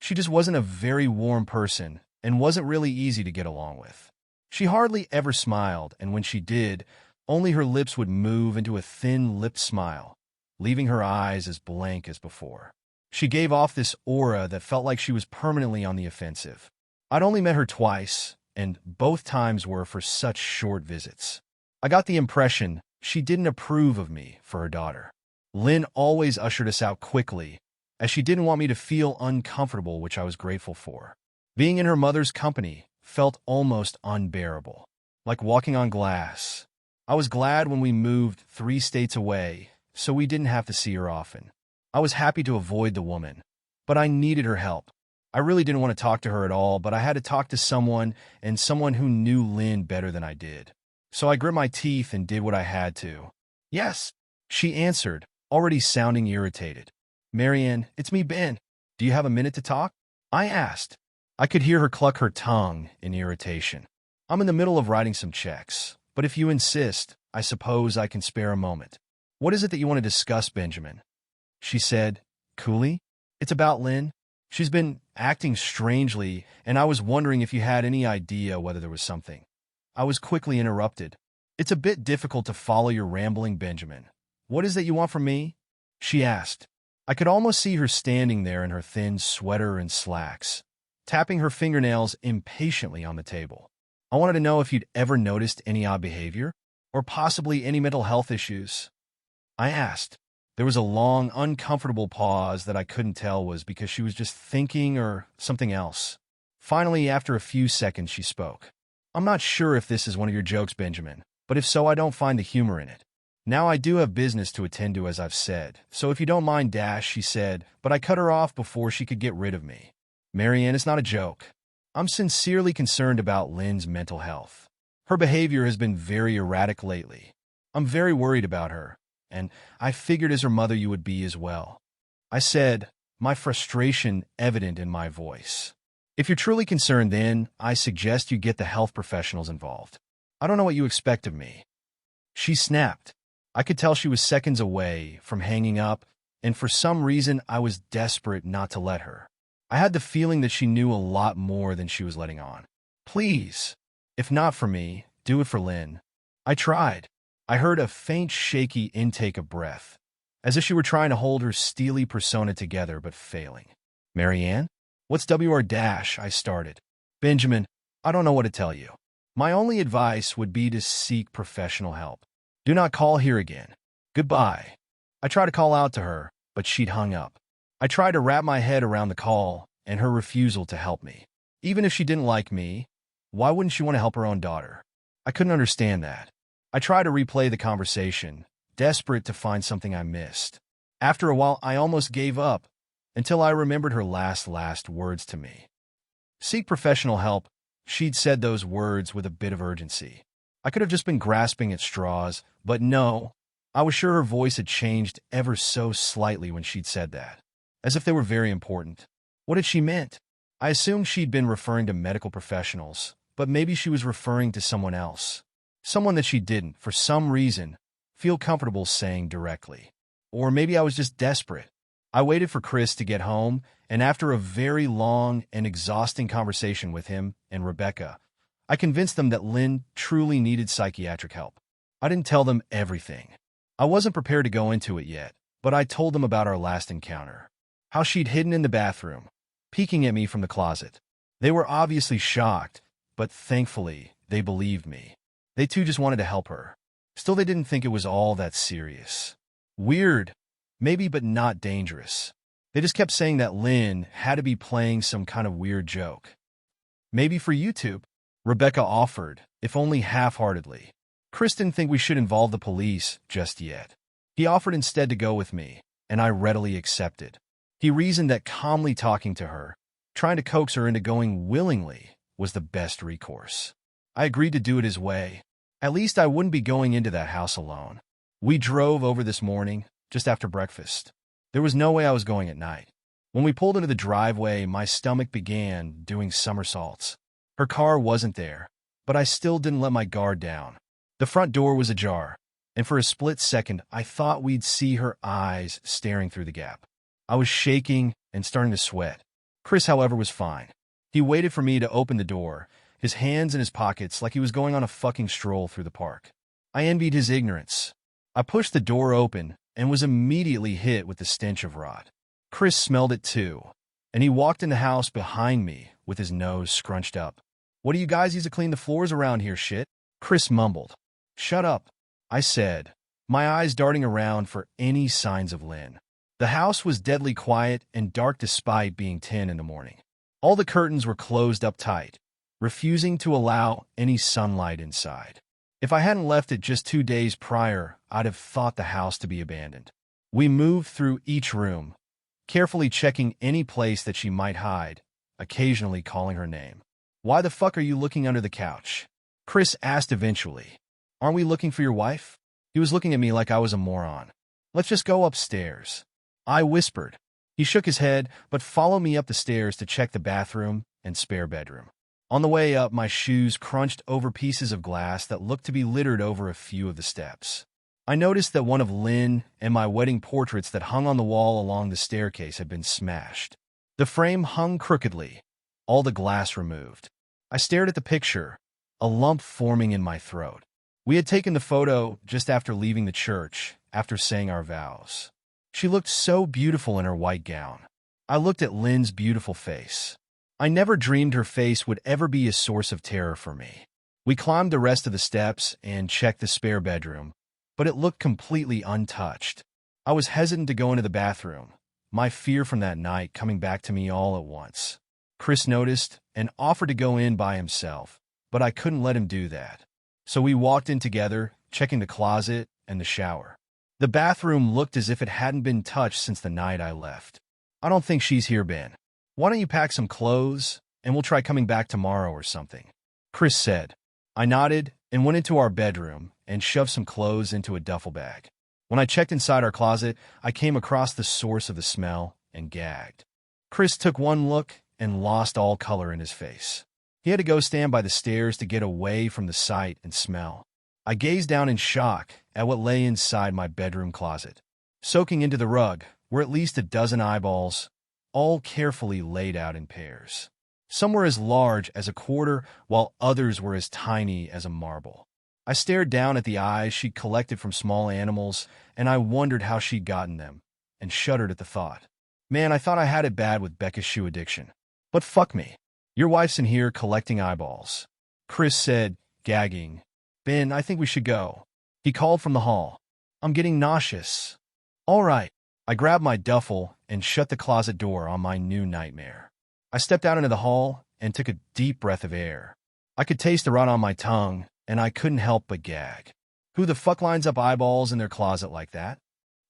She just wasn't a very warm person and wasn't really easy to get along with. She hardly ever smiled, and when she did, only her lips would move into a thin-lipped smile, leaving her eyes as blank as before. She gave off this aura that felt like she was permanently on the offensive. I'd only met her twice, and both times were for such short visits. I got the impression she didn't approve of me for her daughter. Lynn always ushered us out quickly, as she didn't want me to feel uncomfortable, which I was grateful for. Being in her mother's company felt almost unbearable, like walking on glass. I was glad when we moved 3 states away, so we didn't have to see her often. I was happy to avoid the woman, but I needed her help. I really didn't want to talk to her at all, but I had to talk to someone, and someone who knew Lynn better than I did. So I grit my teeth and did what I had to. "Yes," she answered, already sounding irritated. "Marianne, it's me, Ben. Do you have a minute to talk?" I asked. I could hear her cluck her tongue in irritation. "I'm in the middle of writing some checks, but if you insist, I suppose I can spare a moment." "What is it that you want to discuss, Benjamin?" she said, coolly. "It's about Lynn. She's been acting strangely, and I was wondering if you had any idea whether there was something." I was quickly interrupted. "It's a bit difficult to follow your rambling, Benjamin. What is it you want from me?" she asked. I could almost see her standing there in her thin sweater and slacks, tapping her fingernails impatiently on the table. "I wanted to know if you'd ever noticed any odd behavior, or possibly any mental health issues," I asked. There was a long, uncomfortable pause that I couldn't tell was because she was just thinking or something else. Finally, after a few seconds, she spoke. "I'm not sure if this is one of your jokes, Benjamin, but if so, I don't find the humor in it. Now I do have business to attend to, as I've said, so if you don't mind, she said, but I cut her off before she could get rid of me. "Marianne, it's not a joke. I'm sincerely concerned about Lynn's mental health. Her behavior has been very erratic lately. I'm very worried about her, and I figured as her mother you would be as well," I said, my frustration evident in my voice. "If you're truly concerned, then I suggest you get the health professionals involved. I don't know what you expect of me." She snapped. I could tell she was seconds away from hanging up, and for some reason I was desperate not to let her. I had the feeling that she knew a lot more than she was letting on. "Please, if not for me, do it for Lynn." I tried. I heard a faint, shaky intake of breath, as if she were trying to hold her steely persona together but failing. "Marianne? What's WR dash?" I started. "Benjamin, I don't know what to tell you. My only advice would be to seek professional help. Do not call here again. Goodbye." I tried to call out to her, but she'd hung up. I tried to wrap my head around the call and her refusal to help me. Even if she didn't like me, why wouldn't she want to help her own daughter? I couldn't understand that. I tried to replay the conversation, desperate to find something I missed. After a while, I almost gave up, until I remembered her last words to me. "Seek professional help." She'd said those words with a bit of urgency. I could have just been grasping at straws, but no. I was sure her voice had changed ever so slightly when she'd said that, as if they were very important. What had she meant? I assumed she'd been referring to medical professionals, but maybe she was referring to someone else. Someone that she didn't, for some reason, feel comfortable saying directly. Or maybe I was just desperate. I waited for Chris to get home, and after a very long and exhausting conversation with him and Rebecca, I convinced them that Lynn truly needed psychiatric help. I didn't tell them everything. I wasn't prepared to go into it yet, but I told them about our last encounter. How she'd hidden in the bathroom, peeking at me from the closet. They were obviously shocked, but thankfully, they believed me. They too just wanted to help her. Still, they didn't think it was all that serious. Weird, maybe, but not dangerous. They just kept saying that Lynn had to be playing some kind of weird joke. "Maybe for YouTube," Rebecca offered, if only half-heartedly. Chris didn't think we should involve the police just yet. He offered instead to go with me, and I readily accepted. He reasoned that calmly talking to her, trying to coax her into going willingly, was the best recourse. I agreed to do it his way. At least I wouldn't be going into that house alone. We drove over this morning, just after breakfast. There was no way I was going at night. When we pulled into the driveway, my stomach began doing somersaults. Her car wasn't there, but I still didn't let my guard down. The front door was ajar, and for a split second, I thought we'd see her eyes staring through the gap. I was shaking and starting to sweat. Chris, however, was fine. He waited for me to open the door, his hands in his pockets like he was going on a fucking stroll through the park. I envied his ignorance. I pushed the door open and was immediately hit with the stench of rot. Chris smelled it too, and he walked in the house behind me with his nose scrunched up. "What do you guys use to clean the floors around here, shit?" Chris mumbled. "Shut up," I said, my eyes darting around for any signs of Lynn. The house was deadly quiet and dark despite being 10 in the morning. All the curtains were closed up tight, refusing to allow any sunlight inside. If I hadn't left it just 2 days prior, I'd have thought the house to be abandoned. We moved through each room, carefully checking any place that she might hide, occasionally calling her name. "Why the fuck are you looking under the couch?" Chris asked eventually. "Aren't we looking for your wife?" He was looking at me like I was a moron. "Let's just go upstairs," I whispered. He shook his head, but followed me up the stairs to check the bathroom and spare bedroom. On the way up, my shoes crunched over pieces of glass that looked to be littered over a few of the steps. I noticed that one of Lynn and my wedding portraits that hung on the wall along the staircase had been smashed. The frame hung crookedly, all the glass removed. I stared at the picture, a lump forming in my throat. We had taken the photo just after leaving the church, after saying our vows. She looked so beautiful in her white gown. I looked at Lynn's beautiful face. I never dreamed her face would ever be a source of terror for me. We climbed the rest of the steps and checked the spare bedroom, but it looked completely untouched. I was hesitant to go into the bathroom, my fear from that night coming back to me all at once. Chris noticed and offered to go in by himself, but I couldn't let him do that. So we walked in together, checking the closet and the shower. The bathroom looked as if it hadn't been touched since the night I left. "I don't think she's here, Ben. Why don't you pack some clothes, and we'll try coming back tomorrow or something," Chris said. I nodded and went into our bedroom and shoved some clothes into a duffel bag. When I checked inside our closet, I came across the source of the smell and gagged. Chris took one look and lost all color in his face. He had to go stand by the stairs to get away from the sight and smell. I gazed down in shock at what lay inside my bedroom closet. Soaking into the rug were at least a dozen eyeballs, all carefully laid out in pairs. Some were as large as a quarter, while others were as tiny as a marble. I stared down at the eyes she'd collected from small animals, and I wondered how she'd gotten them, and shuddered at the thought. Man, I thought I had it bad with Becca's shoe addiction. But fuck me. Your wife's in here collecting eyeballs. Chris said, gagging. "Ben, I think we should go," he called from the hall. "I'm getting nauseous." "All right." I grabbed my duffel and shut the closet door on my new nightmare. I stepped out into the hall and took a deep breath of air. I could taste the rot on my tongue, and I couldn't help but gag. Who the fuck lines up eyeballs in their closet like that?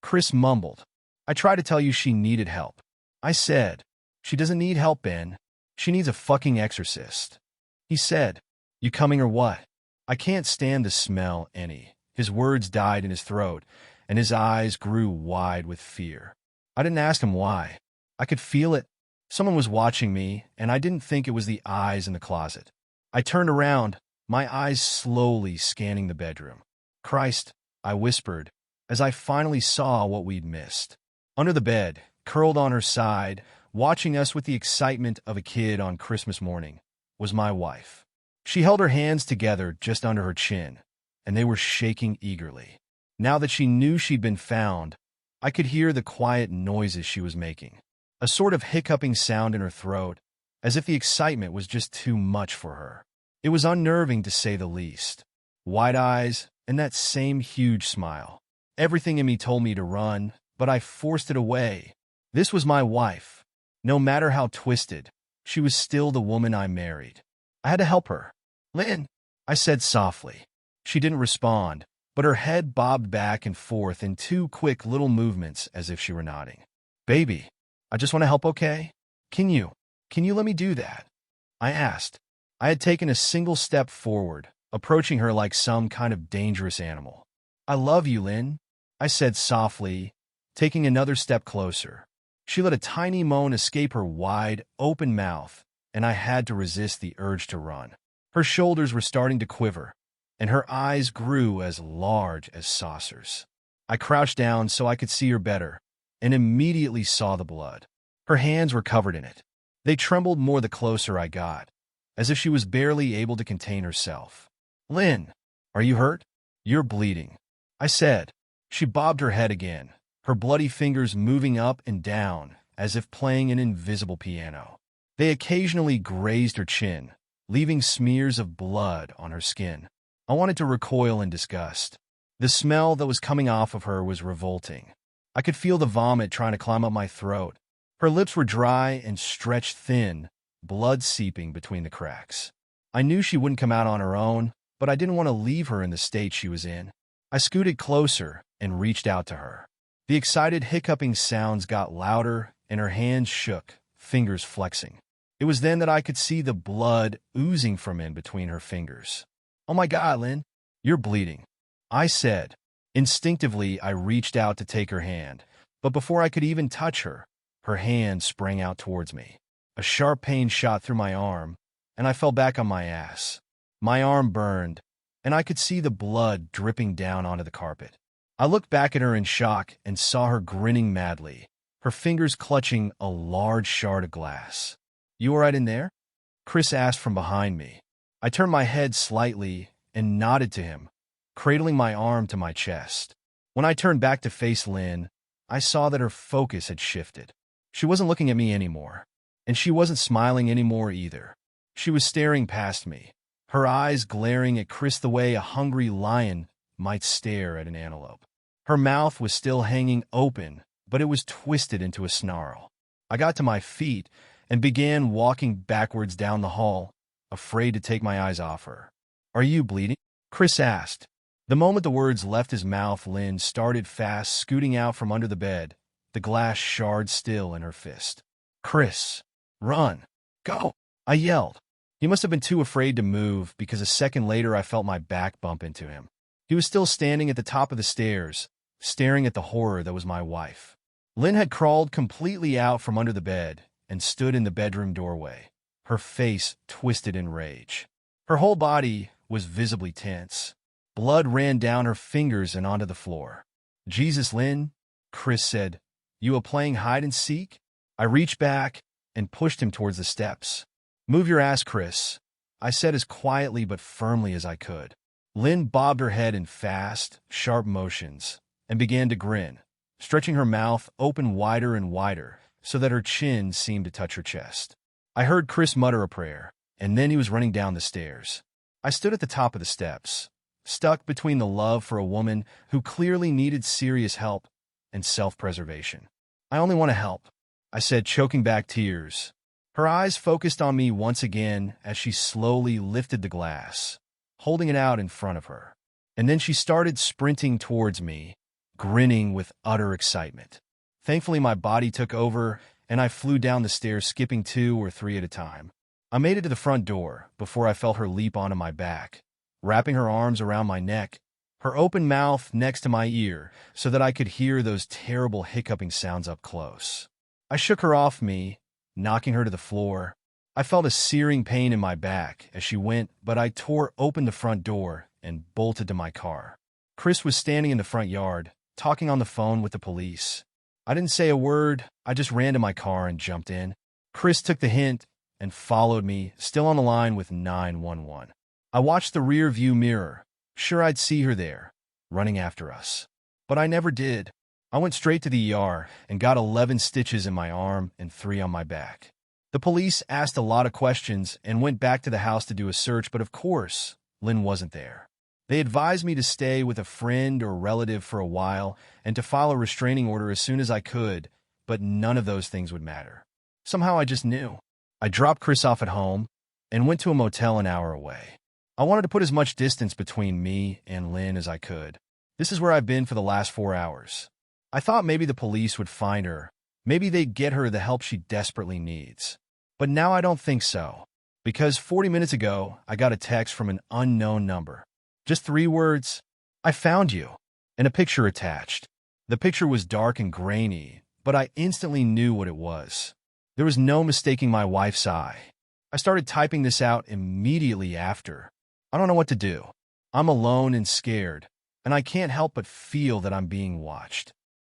Chris mumbled. "I tried to tell you she needed help." I said, "She doesn't need help, Ben. She needs a fucking exorcist." He said, "You coming or what?" I can't stand the smell any. His words died in his throat, and his eyes grew wide with fear. I didn't ask him why. I could feel it. Someone was watching me, and I didn't think it was the eyes in the closet. I turned around, my eyes slowly scanning the bedroom. "Christ," I whispered, as I finally saw what we'd missed. Under the bed, curled on her side, watching us with the excitement of a kid on Christmas morning, was my wife. She held her hands together just under her chin, and they were shaking eagerly. Now that she knew she'd been found, I could hear the quiet noises she was making, a sort of hiccuping sound in her throat, as if the excitement was just too much for her. It was unnerving to say the least. Wide eyes and that same huge smile. Everything in me told me to run, but I forced it away. This was my wife. No matter how twisted, she was still the woman I married. I had to help her. "Lynn," I said softly. She didn't respond, but her head bobbed back and forth in 2 quick little movements as if she were nodding. "Baby, I just want to help, okay? Can you let me do that?" I asked. I had taken a single step forward, approaching her like some kind of dangerous animal. "I love you, Lynn," I said softly, taking another step closer. She let a tiny moan escape her wide, open mouth, and I had to resist the urge to run. Her shoulders were starting to quiver, and her eyes grew as large as saucers. I crouched down so I could see her better, and immediately saw the blood. Her hands were covered in it. They trembled more the closer I got, as if she was barely able to contain herself. "Lynn, are you hurt? You're bleeding," I said. She bobbed her head again, her bloody fingers moving up and down as if playing an invisible piano. They occasionally grazed her chin, leaving smears of blood on her skin. I wanted to recoil in disgust. The smell that was coming off of her was revolting. I could feel the vomit trying to climb up my throat. Her lips were dry and stretched thin, blood seeping between the cracks. I knew she wouldn't come out on her own, but I didn't want to leave her in the state she was in. I scooted closer and reached out to her. The excited hiccuping sounds got louder, and her hands shook, fingers flexing. It was then that I could see the blood oozing from in between her fingers. "Oh my God, Lynn, you're bleeding," I said. Instinctively, I reached out to take her hand, but before I could even touch her, her hand sprang out towards me. A sharp pain shot through my arm, and I fell back on my ass. My arm burned, and I could see the blood dripping down onto the carpet. I looked back at her in shock and saw her grinning madly, her fingers clutching a large shard of glass. "You all right in there?" Chris asked from behind me. I turned my head slightly and nodded to him, cradling my arm to my chest. When I turned back to face Lynn, I saw that her focus had shifted. She wasn't looking at me anymore, and she wasn't smiling anymore either. She was staring past me, her eyes glaring at Chris the way a hungry lion might stare at an antelope. Her mouth was still hanging open, but it was twisted into a snarl. I got to my feet and began walking backwards down the hall, afraid to take my eyes off her. "Are you bleeding?" Chris asked. The moment the words left his mouth, Lynn started fast, scooting out from under the bed, the glass shard still in her fist. "Chris, run! Go!" I yelled. He must have been too afraid to move, because a second later I felt my back bump into him. He was still standing at the top of the stairs, staring at the horror that was my wife. Lynn had crawled completely out from under the bed and stood in the bedroom doorway, her face twisted in rage. Her whole body was visibly tense. Blood ran down her fingers and onto the floor. "Jesus, Lynn," Chris said, "you a playing hide and seek?" I reached back and pushed him towards the steps. "Move your ass, Chris," I said as quietly but firmly as I could. Lynn bobbed her head in fast, sharp motions and began to grin, stretching her mouth open wider and wider so that her chin seemed to touch her chest. I heard Chris mutter a prayer, and then he was running down the stairs. I stood at the top of the steps, stuck between the love for a woman who clearly needed serious help and self-preservation. "I only want to help," I said, choking back tears. Her eyes focused on me once again as she slowly lifted the glass, holding it out in front of her. And then she started sprinting towards me, grinning with utter excitement. Thankfully, my body took over, and I flew down the stairs, skipping 2 or 3 at a time. I made it to the front door before I felt her leap onto my back, wrapping her arms around my neck, her open mouth next to my ear so that I could hear those terrible hiccuping sounds up close. I shook her off me, knocking her to the floor. I felt a searing pain in my back as she went, but I tore open the front door and bolted to my car. Chris was standing in the front yard, talking on the phone with the police. I didn't say a word. I just ran to my car and jumped in. Chris took the hint and followed me, still on the line with 911. I watched the rear view mirror, sure I'd see her there, running after us. But I never did. I went straight to the ER and got 11 stitches in my arm and 3 on my back. The police asked a lot of questions and went back to the house to do a search, but of course, Lynn wasn't there. They advised me to stay with a friend or relative for a while and to file a restraining order as soon as I could, but none of those things would matter. Somehow I just knew. I dropped Chris off at home and went to a motel an hour away. I wanted to put as much distance between me and Lynn as I could. This is where I've been for the last 4 hours. I thought maybe the police would find her. Maybe they'd get her the help she desperately needs. But now I don't think so, because 40 minutes ago, I got a text from an unknown number. Just 3 words, "I found you," and a picture attached. The picture was dark and grainy, but I instantly knew what it was. There was no mistaking my wife's eye. I started typing this out immediately after. I don't know what to do. I'm alone and scared, and I can't help but feel that I'm being watched.